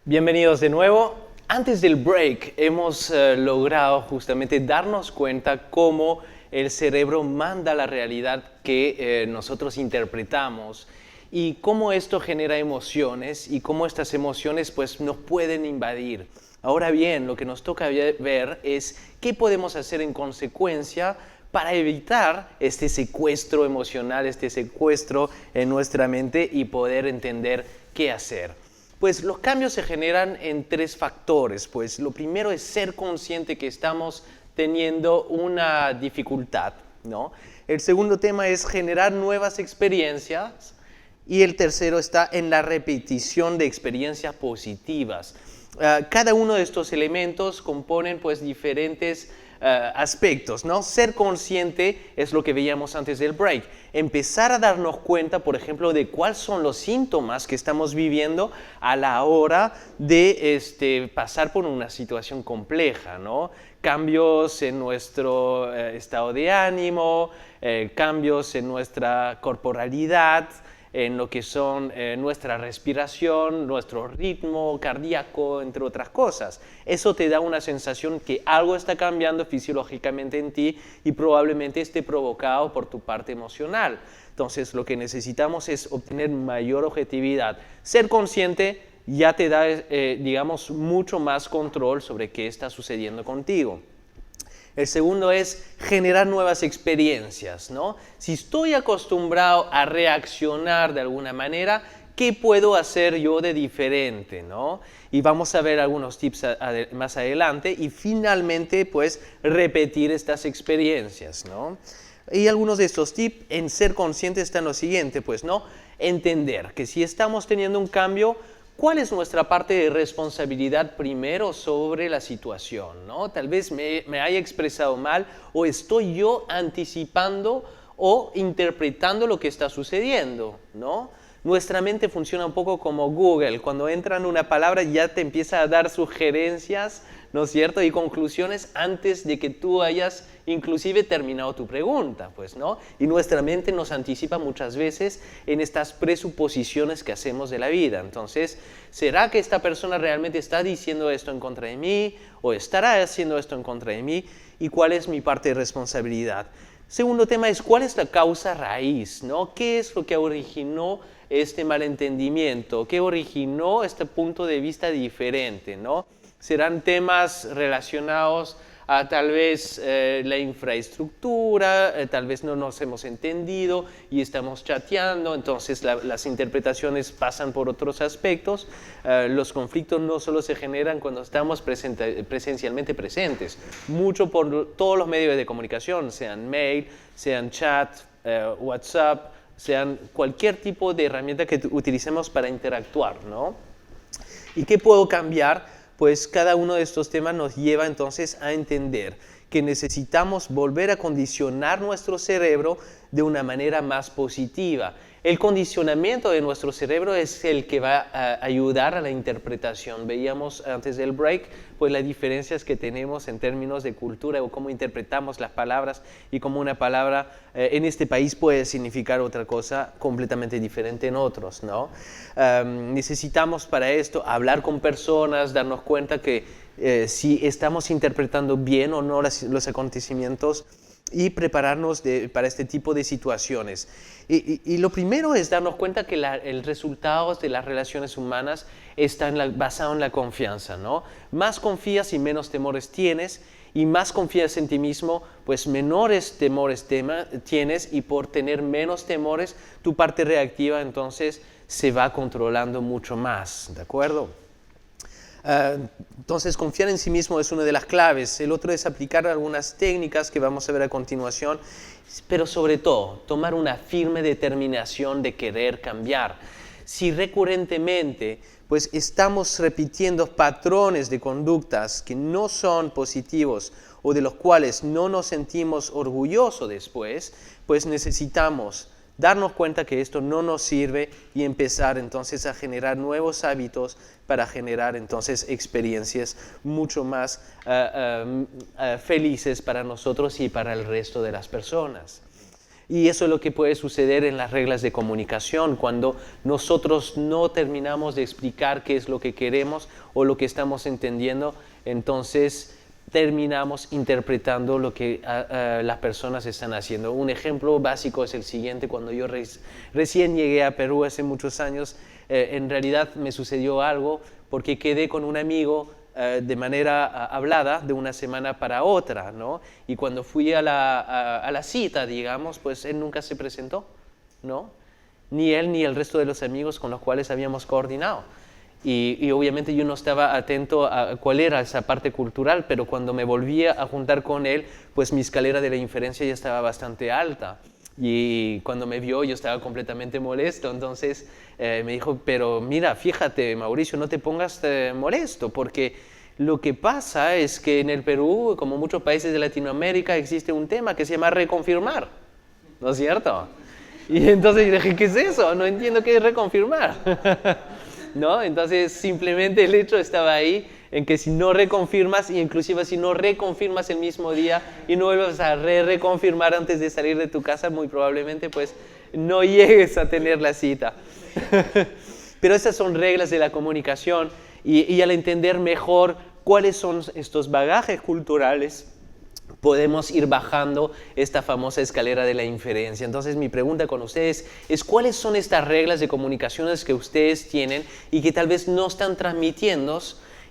Bienvenidos de nuevo. Antes del break hemos logrado justamente darnos cuenta cómo el cerebro manda la realidad que nosotros interpretamos y cómo esto genera emociones y cómo estas emociones pues, nos pueden invadir. Ahora bien, lo que nos toca ver es qué podemos hacer en consecuencia para evitar este secuestro emocional, este secuestro en nuestra mente y poder entender qué hacer. Pues los cambios se generan en tres factores. Pues lo primero es ser consciente que estamos teniendo una dificultad, ¿no? El segundo tema es generar nuevas experiencias y el tercero está en la repetición de experiencias positivas. Cada uno de estos elementos componen pues diferentes aspectos, ¿no? Ser consciente es lo que veíamos antes del break. Empezar a darnos cuenta, por ejemplo, de cuáles son los síntomas que estamos viviendo a la hora de pasar por una situación compleja, ¿no? Cambios en nuestro estado de ánimo, cambios en nuestra corporalidad, en lo que son nuestra respiración, nuestro ritmo cardíaco, entre otras cosas. Eso te da una sensación que algo está cambiando fisiológicamente en ti y probablemente esté provocado por tu parte emocional. Entonces, lo que necesitamos es obtener mayor objetividad. Ser consciente ya te da, digamos, mucho más control sobre qué está sucediendo contigo. El segundo es generar nuevas experiencias, ¿no? Si estoy acostumbrado a reaccionar de alguna manera, ¿qué puedo hacer yo de diferente, ¿no? Y vamos a ver algunos tips más adelante y finalmente, pues, repetir estas experiencias, ¿no? Y algunos de estos tips en ser consciente están lo siguiente, pues, ¿no? Entender que si estamos teniendo un cambio, ¿cuál es nuestra parte de responsabilidad primero sobre la situación, ¿no? Tal vez me haya expresado mal o estoy yo anticipando o interpretando lo que está sucediendo, ¿no? Nuestra mente funciona un poco como Google. Cuando entra en una palabra ya te empieza a dar sugerencias, ¿no es cierto? Y conclusiones antes de que tú hayas inclusive terminado tu pregunta, pues, ¿no? Y nuestra mente nos anticipa muchas veces en estas presuposiciones que hacemos de la vida. Entonces, ¿será que esta persona realmente está diciendo esto en contra de mí? ¿O estará haciendo esto en contra de mí? ¿Y cuál es mi parte de responsabilidad? Segundo tema es, ¿cuál es la causa raíz, ¿no? ¿Qué es lo que originó este malentendimiento? ¿Qué originó este punto de vista diferente, ¿no? Serán temas relacionados a tal vez la infraestructura, tal vez no nos hemos entendido y estamos chateando, entonces las interpretaciones pasan por otros aspectos. Los conflictos no solo se generan cuando estamos presencialmente presentes, mucho por todos los medios de comunicación, sean mail, sean chat, WhatsApp, sean cualquier tipo de herramienta que utilicemos para interactuar, ¿no? ¿Y qué puedo cambiar? Pues cada uno de estos temas nos lleva entonces a entender que necesitamos volver a condicionar nuestro cerebro de una manera más positiva. El condicionamiento de nuestro cerebro es el que va a ayudar a la interpretación. Veíamos antes del break pues las diferencias que tenemos en términos de cultura o cómo interpretamos las palabras y cómo una palabra en este país puede significar otra cosa completamente diferente en otros, ¿no? Necesitamos para esto hablar con personas, darnos cuenta que si estamos interpretando bien o no los acontecimientos y prepararnos para este tipo de situaciones. Y lo primero es darnos cuenta que el resultado de las relaciones humanas está basado en la confianza, ¿no? Más confías y menos temores tienes, y más confías en ti mismo, pues menores temores tienes, y por tener menos temores, tu parte reactiva entonces se va controlando mucho más, ¿de acuerdo? Entonces, confiar en sí mismo es una de las claves. El otro es aplicar algunas técnicas que vamos a ver a continuación, pero sobre todo, tomar una firme determinación de querer cambiar. Si recurrentemente pues estamos repitiendo patrones de conductas que no son positivos o de los cuales no nos sentimos orgullosos después, pues necesitamos darnos cuenta que esto no nos sirve y empezar entonces a generar nuevos hábitos para generar entonces experiencias mucho más felices para nosotros y para el resto de las personas. Y eso es lo que puede suceder en las reglas de comunicación, cuando nosotros no terminamos de explicar qué es lo que queremos o lo que estamos entendiendo, entonces terminamos interpretando lo que las personas están haciendo. Un ejemplo básico es el siguiente: cuando yo recién llegué a Perú hace muchos años, en realidad me sucedió algo porque quedé con un amigo de manera hablada de una semana para otra, ¿no? Y cuando fui a la cita, digamos, pues él nunca se presentó, ¿no? Ni él ni el resto de los amigos con los cuales habíamos coordinado. Y obviamente yo no estaba atento a cuál era esa parte cultural, pero cuando me volví a juntar con él, pues mi escalera de la inferencia ya estaba bastante alta. Y cuando me vio yo estaba completamente molesto, entonces me dijo, pero mira, fíjate Mauricio, no te pongas molesto, porque lo que pasa es que en el Perú, como muchos países de Latinoamérica, existe un tema que se llama reconfirmar, ¿no es cierto? Y entonces yo dije, ¿qué es eso? No entiendo qué es reconfirmar. ¿No? Entonces simplemente el hecho estaba ahí, en que si no reconfirmas, y inclusive si no reconfirmas el mismo día y no vuelves a reconfirmar antes de salir de tu casa, muy probablemente pues no llegues a tener la cita. Pero esas son reglas de la comunicación, y al entender mejor cuáles son estos bagajes culturales, podemos ir bajando esta famosa escalera de la inferencia. Entonces mi pregunta con ustedes es: ¿cuáles son estas reglas de comunicaciones que ustedes tienen y que tal vez no están transmitiendo?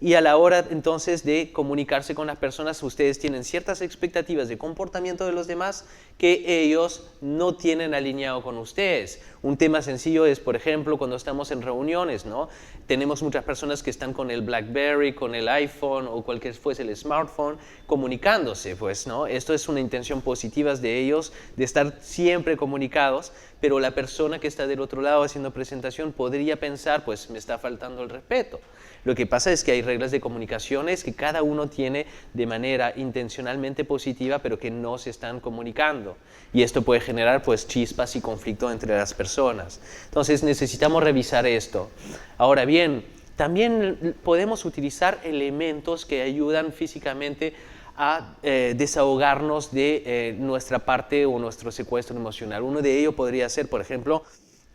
Y a la hora entonces de comunicarse con las personas, ustedes tienen ciertas expectativas de comportamiento de los demás que ellos no tienen alineado con ustedes. Un tema sencillo es, por ejemplo, cuando estamos en reuniones, ¿no? Tenemos muchas personas que están con el BlackBerry, con el iPhone o cualquier fuese el smartphone, comunicándose, pues, ¿no? Esto es una intención positiva de ellos, de estar siempre comunicados, pero la persona que está del otro lado haciendo presentación podría pensar, pues, me está faltando el respeto. Lo que pasa es que hay reglas de comunicaciones que cada uno tiene de manera intencionalmente positiva, pero que no se están comunicando. Y esto puede generar pues chispas y conflicto entre las personas. Entonces necesitamos revisar esto. Ahora bien, también podemos utilizar elementos que ayudan físicamente a desahogarnos de nuestra parte o nuestro secuestro emocional. Uno de ellos podría ser, por ejemplo,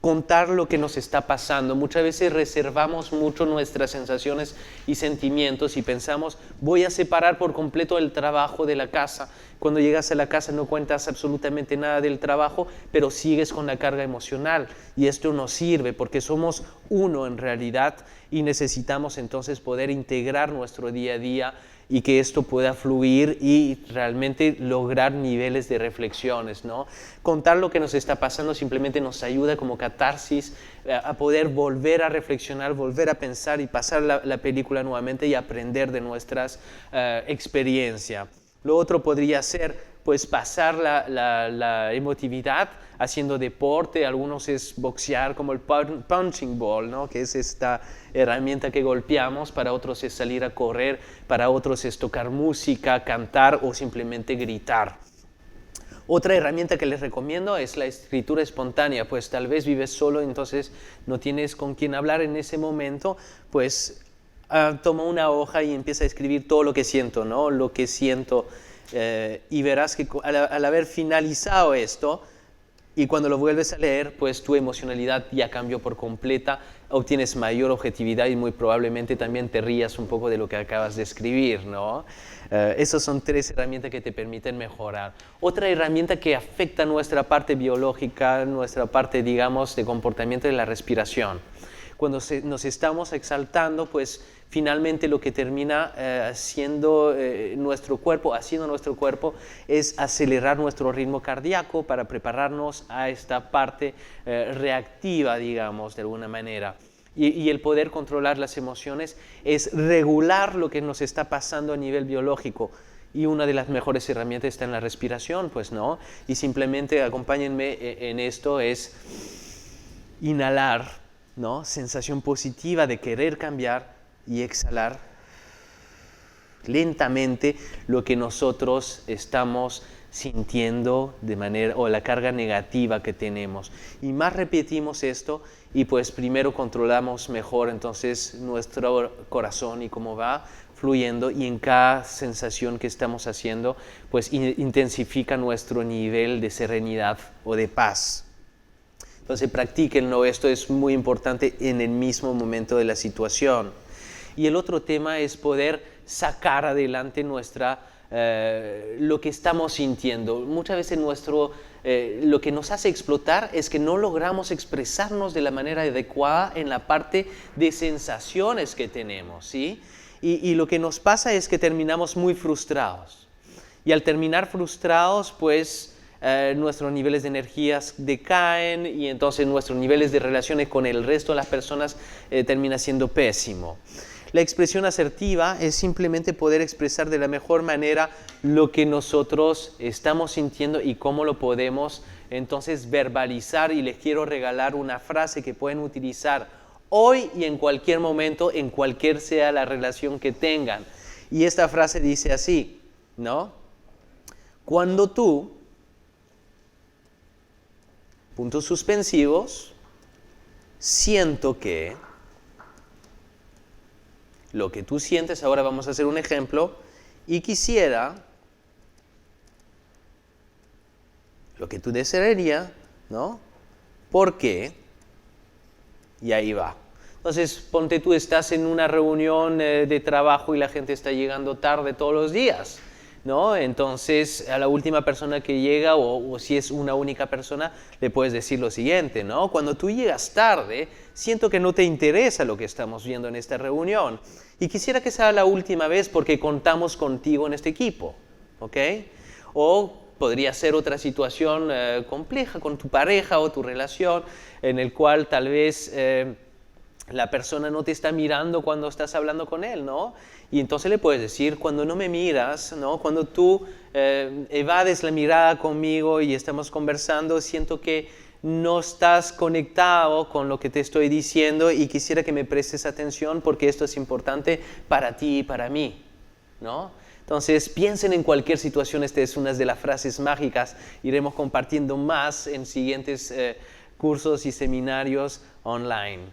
contar lo que nos está pasando. Muchas veces reservamos mucho nuestras sensaciones y sentimientos y pensamos, voy a separar por completo el trabajo de la casa. Cuando llegas a la casa no cuentas absolutamente nada del trabajo, pero sigues con la carga emocional, y esto no sirve porque somos uno en realidad, y necesitamos entonces poder integrar nuestro día a día y que esto pueda fluir y realmente lograr niveles de reflexiones, ¿no? Contar lo que nos está pasando simplemente nos ayuda como catarsis a poder volver a reflexionar, volver a pensar y pasar la película nuevamente y aprender de nuestras experiencias. Lo otro podría ser pues pasar la emotividad haciendo deporte. Algunos es boxear, como el punching ball, ¿no? Que es esta herramienta que golpeamos. Para otros es salir a correr, para otros es tocar música, cantar o simplemente gritar. Otra herramienta que les recomiendo es la escritura espontánea. Pues tal vez vives solo, entonces no tienes con quién hablar en ese momento, pues toma una hoja y empieza a escribir todo lo que siento, ¿no? Lo que siento. Y verás que al haber finalizado esto, y cuando lo vuelves a leer, pues tu emocionalidad ya cambió por completa, obtienes mayor objetividad y muy probablemente también te rías un poco de lo que acabas de escribir, ¿no? Esas son 3 herramientas que te permiten mejorar. Otra herramienta que afecta nuestra parte biológica, nuestra parte, digamos, de comportamiento es la respiración. Cuando nos estamos exaltando, pues finalmente lo que termina haciendo nuestro cuerpo es acelerar nuestro ritmo cardíaco para prepararnos a esta parte reactiva, digamos, de alguna manera. Y el poder controlar las emociones es regular lo que nos está pasando a nivel biológico. Y una de las mejores herramientas está en la respiración, pues, ¿no? Y simplemente acompáñenme en esto, es inhalar, ¿no? Sensación positiva de querer cambiar, y exhalar lentamente lo que nosotros estamos sintiendo de manera, o la carga negativa que tenemos. Y más repetimos esto, y pues primero controlamos mejor entonces nuestro corazón y cómo va fluyendo, y en cada sensación que estamos haciendo, pues intensifica nuestro nivel de serenidad o de paz. Entonces practíquenlo, esto es muy importante en el mismo momento de la situación. Y el otro tema es poder sacar adelante lo que estamos sintiendo. Muchas veces lo que nos hace explotar es que no logramos expresarnos de la manera adecuada en la parte de sensaciones que tenemos, ¿sí? Y lo que nos pasa es que terminamos muy frustrados. Y al terminar frustrados, pues nuestros niveles de energías decaen y entonces nuestros niveles de relaciones con el resto de las personas termina siendo pésimo. La expresión asertiva es simplemente poder expresar de la mejor manera lo que nosotros estamos sintiendo y cómo lo podemos entonces verbalizar. Y les quiero regalar una frase que pueden utilizar hoy y en cualquier momento, en cualquier sea la relación que tengan. Y esta frase dice así, ¿no? Cuando tú, puntos suspensivos, siento que, lo que tú sientes, ahora vamos a hacer un ejemplo, y quisiera, lo que tú desearías, ¿no? ¿Por qué? Y ahí va. Entonces, ponte tú, estás en una reunión de trabajo y la gente está llegando tarde todos los días, ¿no? Entonces, a la última persona que llega, o si es una única persona, le puedes decir lo siguiente, ¿no? Cuando tú llegas tarde, siento que no te interesa lo que estamos viendo en esta reunión y quisiera que sea la última vez porque contamos contigo en este equipo, ¿ok? O podría ser otra situación compleja con tu pareja o tu relación en el cual tal vez la persona no te está mirando cuando estás hablando con él, ¿no? Y entonces le puedes decir, cuando no me miras, ¿no? Cuando tú evades la mirada conmigo y estamos conversando, siento que no estás conectado con lo que te estoy diciendo y quisiera que me prestes atención porque esto es importante para ti y para mí, ¿no? Entonces, piensen en cualquier situación, esta es una de las frases mágicas, iremos compartiendo más en siguientes cursos y seminarios online.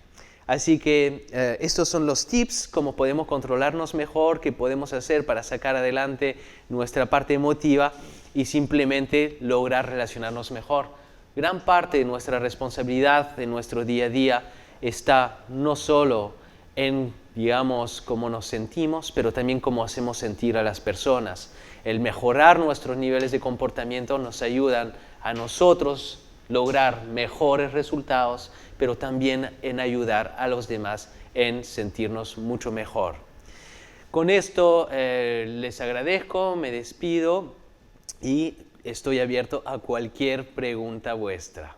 Así que estos son los tips, cómo podemos controlarnos mejor, qué podemos hacer para sacar adelante nuestra parte emotiva y simplemente lograr relacionarnos mejor. Gran parte de nuestra responsabilidad de nuestro día a día está no solo en, digamos, cómo nos sentimos, pero también cómo hacemos sentir a las personas. El mejorar nuestros niveles de comportamiento nos ayudan a nosotros lograr mejores resultados, pero también en ayudar a los demás en sentirnos mucho mejor. Con esto les agradezco, me despido y estoy abierto a cualquier pregunta vuestra.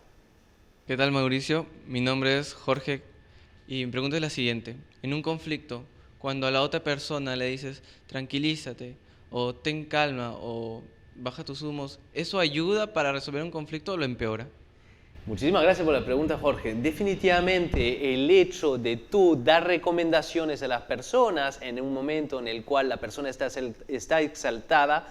¿Qué tal, Mauricio? Mi nombre es Jorge y mi pregunta es la siguiente. En un conflicto, cuando a la otra persona le dices tranquilízate o ten calma o baja tus humos, ¿eso ayuda para resolver un conflicto o lo empeora? Muchísimas gracias por la pregunta, Jorge. Definitivamente el hecho de tú dar recomendaciones a las personas en un momento en el cual la persona está exaltada,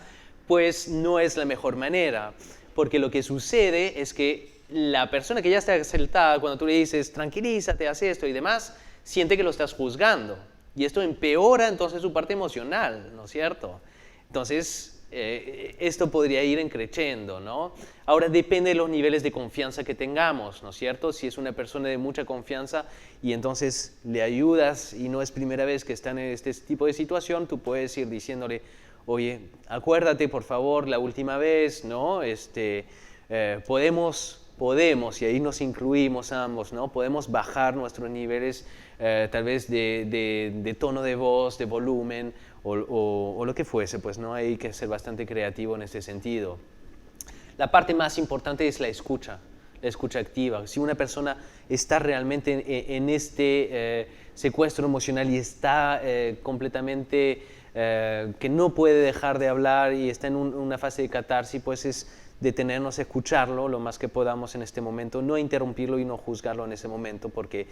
pues no es la mejor manera, porque lo que sucede es que la persona que ya está exaltada, cuando tú le dices tranquilízate, haz esto y demás, siente que lo estás juzgando y esto empeora entonces su parte emocional, ¿no es cierto? Entonces esto podría ir creciendo, ¿no? Ahora depende de los niveles de confianza que tengamos, ¿no es cierto? Si es una persona de mucha confianza y entonces le ayudas y no es primera vez que está en este tipo de situación, tú puedes ir diciéndole, oye, acuérdate por favor la última vez, ¿no? Podemos, y ahí nos incluimos ambos, ¿no? Podemos bajar nuestros niveles tal vez de tono de voz, de volumen o lo que fuese, pues no hay que ser bastante creativo en este sentido. La parte más importante es la escucha activa. Si una persona está realmente en este secuestro emocional y está completamente que no puede dejar de hablar y está en una fase de catarsis, pues es detenernos a escucharlo lo más que podamos en este momento, no interrumpirlo y no juzgarlo en ese momento porque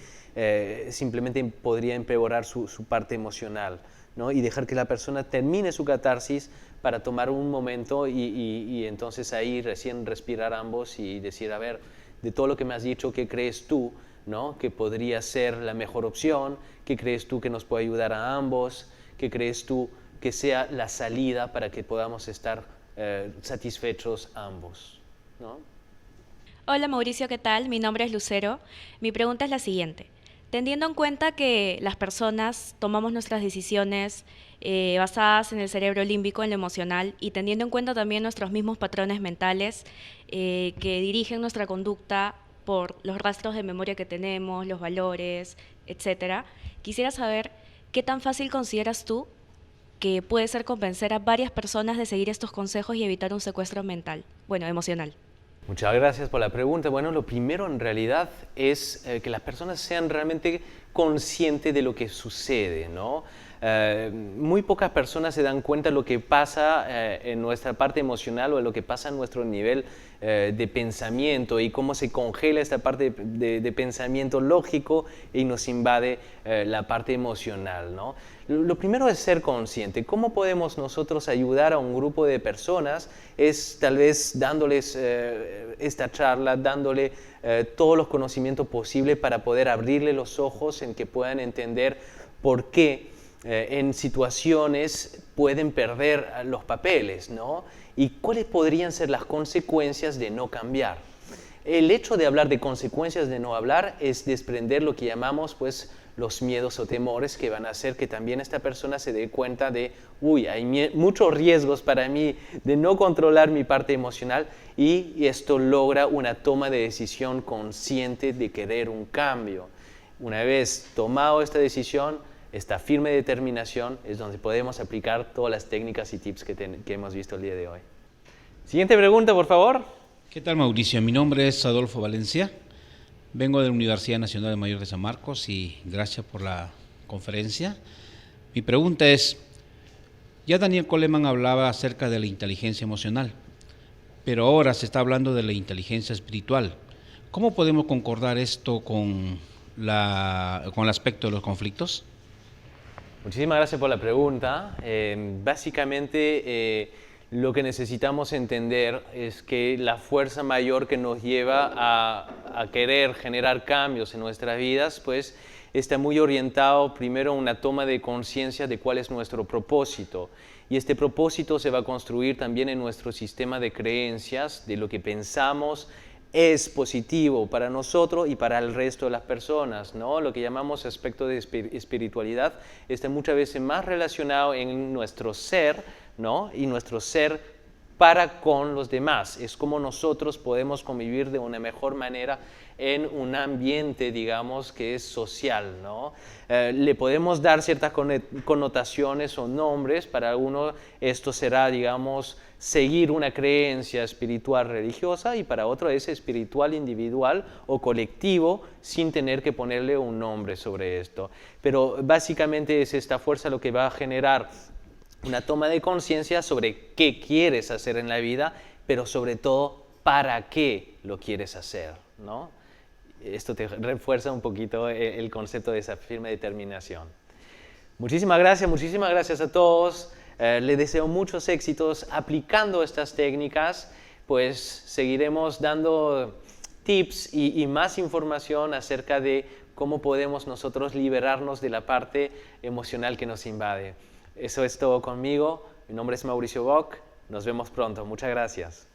simplemente podría empeorar su parte emocional, ¿no? Y dejar que la persona termine su catarsis para tomar un momento y entonces ahí recién respirar ambos y decir, a ver, de todo lo que me has dicho, ¿qué crees tú, ¿no? que podría ser la mejor opción? ¿Qué crees tú que nos puede ayudar a ambos? ¿Qué crees tú que sea la salida para que podamos estar satisfechos ambos, ¿no? Hola Mauricio, ¿qué tal? Mi nombre es Lucero. Mi pregunta es la siguiente. Teniendo en cuenta que las personas tomamos nuestras decisiones basadas en el cerebro límbico, en lo emocional, y teniendo en cuenta también nuestros mismos patrones mentales que dirigen nuestra conducta por los rastros de memoria que tenemos, los valores, etcétera, quisiera saber qué tan fácil consideras tú que puede ser convencer a varias personas de seguir estos consejos y evitar un secuestro mental, bueno, emocional. Muchas gracias por la pregunta. Bueno, lo primero en realidad es que las personas sean realmente conscientes de lo que sucede, ¿no? Muy pocas personas se dan cuenta de lo que pasa en nuestra parte emocional o de lo que pasa en nuestro nivel de pensamiento y cómo se congela esta parte de pensamiento lógico y nos invade la parte emocional, ¿no? Lo primero es ser consciente. ¿Cómo podemos nosotros ayudar a un grupo de personas? Es tal vez dándoles esta charla, dándole todos los conocimientos posibles para poder abrirle los ojos en que puedan entender por qué en situaciones pueden perder los papeles, ¿no? Y cuáles podrían ser las consecuencias de no cambiar. El hecho de hablar de consecuencias de no hablar es desprender lo que llamamos, pues, los miedos o temores que van a hacer que también esta persona se dé cuenta de, uy, hay muchos riesgos para mí de no controlar mi parte emocional y esto logra una toma de decisión consciente de querer un cambio. Una vez tomado esta decisión, esta firme determinación es donde podemos aplicar todas las técnicas y tips que hemos visto el día de hoy. Siguiente pregunta, por favor. ¿Qué tal, Mauricio? Mi nombre es Adolfo Valencia. Vengo de la Universidad Nacional de Mayor de San Marcos y gracias por la conferencia. Mi pregunta es, ya Daniel Goleman hablaba acerca de la inteligencia emocional, pero ahora se está hablando de la inteligencia espiritual. ¿Cómo podemos concordar esto con el aspecto de los conflictos? Muchísimas gracias por la pregunta. Básicamente, lo que necesitamos entender es que la fuerza mayor que nos lleva a querer generar cambios en nuestras vidas, pues está muy orientado primero a una toma de conciencia de cuál es nuestro propósito. Y este propósito se va a construir también en nuestro sistema de creencias, de lo que pensamos es positivo para nosotros y para el resto de las personas, ¿no? Lo que llamamos aspecto de espiritualidad está muchas veces más relacionado en nuestro ser, ¿no? Y nuestro ser para con los demás. Es como nosotros podemos convivir de una mejor manera en un ambiente, digamos, que es social, ¿no? Le podemos dar ciertas connotaciones o nombres. Para algunos esto será, digamos, seguir una creencia espiritual religiosa y para otro es espiritual individual o colectivo sin tener que ponerle un nombre sobre esto. Pero básicamente es esta fuerza lo que va a generar una toma de conciencia sobre qué quieres hacer en la vida, pero sobre todo para qué lo quieres hacer, ¿no? Esto te refuerza un poquito el concepto de esa firme determinación. Muchísimas gracias a todos. Les deseo muchos éxitos aplicando estas técnicas, pues seguiremos dando tips y más información acerca de cómo podemos nosotros liberarnos de la parte emocional que nos invade. Eso es todo conmigo. Mi nombre es Mauricio Bock. Nos vemos pronto. Muchas gracias.